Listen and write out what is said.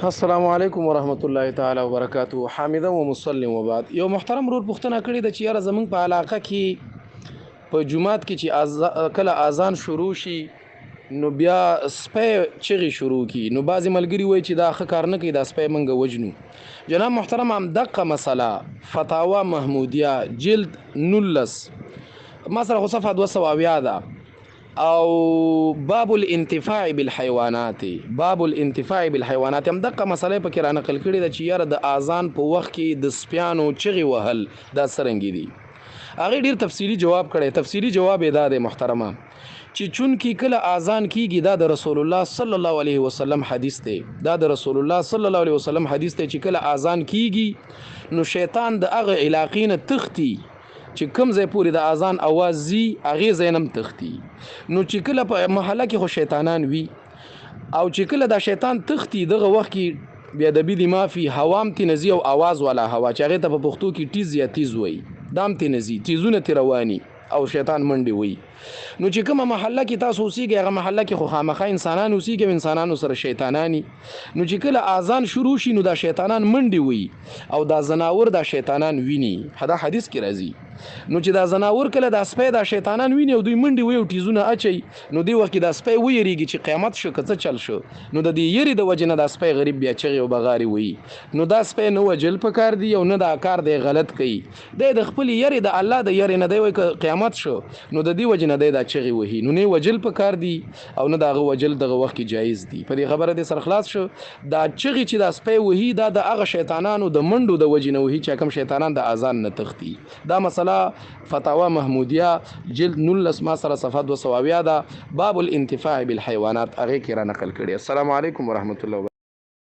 السلام علیکم ورحمت الله تعالی وبرکاتہ. حامدا و مسلم وبعد. یو محترم رور پوښتنه کړې د چې یاره زمونږ په علاقه کې په جمعات کې چې کله اذان شروع شي نو بیا سپی چغې شروع کی نو بعضې ملګري وایي چې دا ښه کار نه کوي، دا سپی موږ وجنو. جناب محترم هم دقه مسله فتاوا محمودیه جلد 19 ما سره خو صفحه 270 ده او باب الانتفاع بالحيوانات هم دغه مسله په کې را نقل کړي د چې یاره د اذان په وخت کې د سپیانو چغې وهل دا څرنګه دي. هغه ډیر تفصیلی جواب کړي. تفصیلی جواب یې دا دی محترمه چې چون کې کله اذان کیږي دا د رسول الله صلی الله علیه وسلم حدیث دی. دا د رسول الله صلی الله علیه وسلم حدیث دی چې کله اذان کیږي نو شیطان د هغه علاقې نه تختی چې کوم ځای پورې د اذان اواز زی هغه زینم تختی. نو چې کله په محله کې خو شیطانان وي او چې کله دا شیطان تختی دغه وخت کې بیا د بيدی مافي هوام تی نزي او आवाज والا هوا چې هغه ته په پښتو کې تیز یا تیز وای دام تی نزي تیزونه تی رواني او شیطان منډي وي. نو چې کومه محله کې تاسو اوسېږئ هغه محله کې خو خامخا انسانان اوسېږي، انسانانو سره شیطانانی. نو چې کله اذان شروع شي نو دا شیطانان منډي وي او دا زناور دا شیطانان ویني. دا حدیث کې راځي. نو چې دا زناور کله دا سپی دا شیطانان ویني او دوی منډي وي او تیزونه اچي نو دی وخت دا سپی ویریږي چې قیامت شو کڅ چل شو. نو د دې یری د وجنه دا سپی غریب بیا چغي او بغاري وي. نو دا سپی نو وجل پکار دی او نه دا کار دی غلط کوي. د خپل یری د الله د یری نه دی وي قیامت شو نو د دې وجنه دا چغي وهي نو نه وجل پکار دی او نه دا وجل دغه وخت کې جایز دی. په دې خبره د سر خلاص شو. دا چغي چې دا سپی وهي دا د هغه شیطانانو د منډو د وجنه وهي چې کوم شیطانان د اذان نه تختی. دا مسله فتاوا محمودیه جلد 19 ما سره صفحه 270 ده باب الانتفاع بالحيوانات هغه کې را نقل کړي. السلام علیکم ورحمت الله.